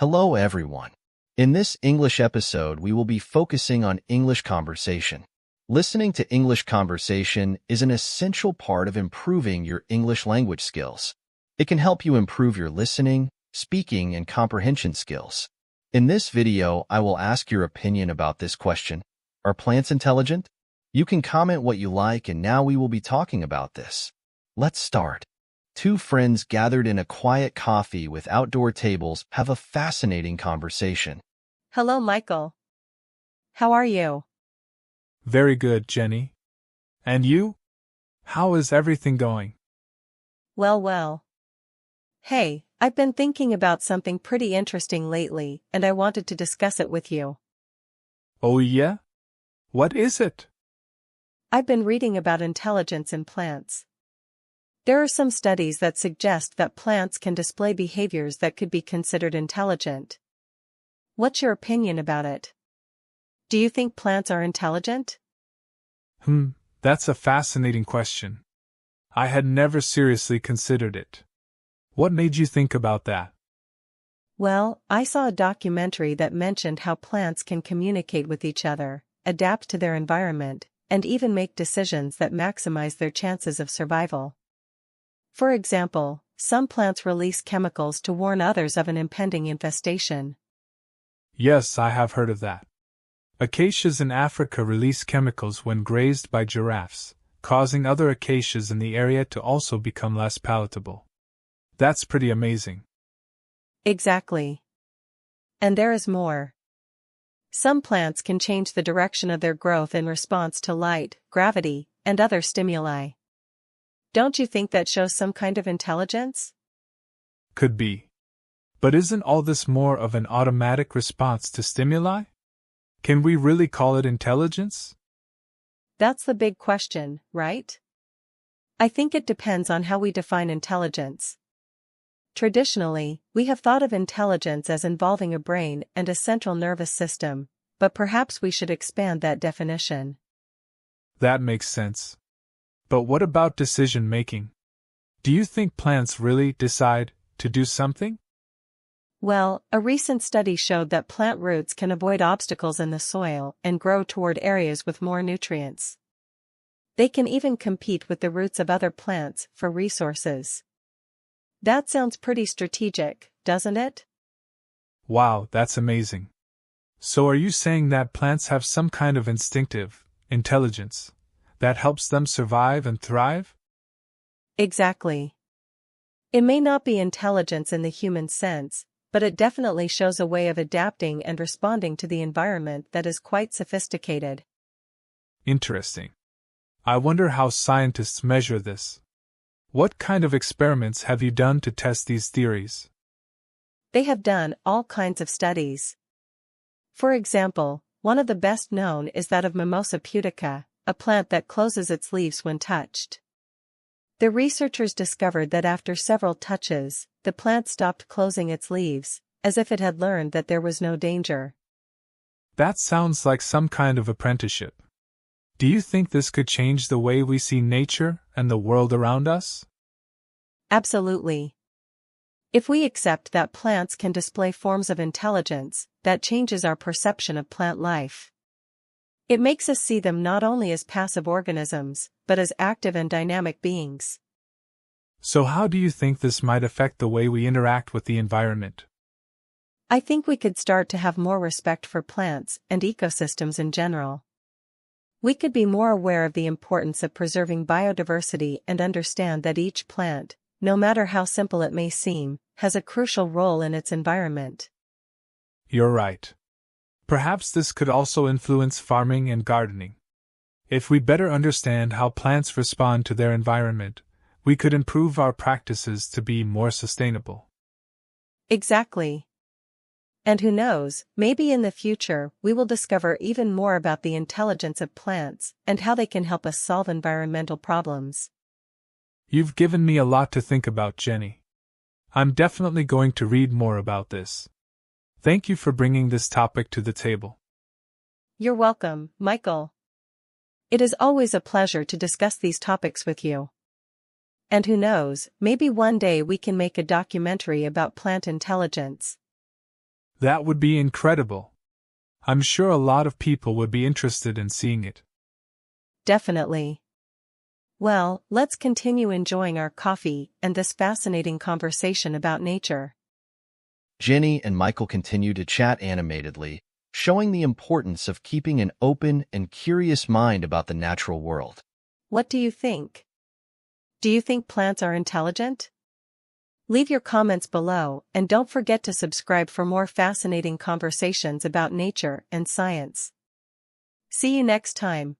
Hello, everyone. In this English episode, we will be focusing on English conversation. Listening to English conversation is an essential part of improving your English language skills. It can help you improve your listening, speaking, and comprehension skills. In this video, I will ask your opinion about this question. Are plants intelligent? You can comment what you like, and now we will be talking about this. Let's start. Two friends gathered in a quiet coffee with outdoor tables have a fascinating conversation. Hello, Michael. How are you? Very good, Jenny. And you? How is everything going? Well. Hey, I've been thinking about something pretty interesting lately, and I wanted to discuss it with you. Oh yeah? What is it? I've been reading about intelligence in plants. There are some studies that suggest that plants can display behaviors that could be considered intelligent. What's your opinion about it? Do you think plants are intelligent? That's a fascinating question. I had never seriously considered it. What made you think about that? Well, I saw a documentary that mentioned how plants can communicate with each other, adapt to their environment, and even make decisions that maximize their chances of survival. For example, some plants release chemicals to warn others of an impending infestation. Yes, I have heard of that. Acacias in Africa release chemicals when grazed by giraffes, causing other acacias in the area to also become less palatable. That's pretty amazing. Exactly. And there is more. Some plants can change the direction of their growth in response to light, gravity, and other stimuli. Don't you think that shows some kind of intelligence? Could be. But isn't all this more of an automatic response to stimuli? Can we really call it intelligence? That's the big question, right? I think it depends on how we define intelligence. Traditionally, we have thought of intelligence as involving a brain and a central nervous system, but perhaps we should expand that definition. That makes sense. But what about decision-making? Do you think plants really decide to do something? Well, a recent study showed that plant roots can avoid obstacles in the soil and grow toward areas with more nutrients. They can even compete with the roots of other plants for resources. That sounds pretty strategic, doesn't it? Wow, that's amazing. So are you saying that plants have some kind of instinctive intelligence that helps them survive and thrive? Exactly. It may not be intelligence in the human sense, but it definitely shows a way of adapting and responding to the environment that is quite sophisticated. Interesting. I wonder how scientists measure this. What kind of experiments have you done to test these theories? They have done all kinds of studies. For example, one of the best known is that of Mimosa pudica, a plant that closes its leaves when touched. The researchers discovered that after several touches, the plant stopped closing its leaves, as if it had learned that there was no danger. That sounds like some kind of apprenticeship. Do you think this could change the way we see nature and the world around us? Absolutely. If we accept that plants can display forms of intelligence, that changes our perception of plant life. It makes us see them not only as passive organisms, but as active and dynamic beings. So how do you think this might affect the way we interact with the environment? I think we could start to have more respect for plants and ecosystems in general. We could be more aware of the importance of preserving biodiversity and understand that each plant, no matter how simple it may seem, has a crucial role in its environment. You're right. Perhaps this could also influence farming and gardening. If we better understand how plants respond to their environment, we could improve our practices to be more sustainable. Exactly. And who knows, maybe in the future we will discover even more about the intelligence of plants and how they can help us solve environmental problems. You've given me a lot to think about, Jenny. I'm definitely going to read more about this. Thank you for bringing this topic to the table. You're welcome, Michael. It is always a pleasure to discuss these topics with you. And who knows, maybe one day we can make a documentary about plant intelligence. That would be incredible. I'm sure a lot of people would be interested in seeing it. Definitely. Well, let's continue enjoying our coffee and this fascinating conversation about nature. Jenny and Michael continue to chat animatedly, showing the importance of keeping an open and curious mind about the natural world. What do you think? Do you think plants are intelligent? Leave your comments below and don't forget to subscribe for more fascinating conversations about nature and science. See you next time.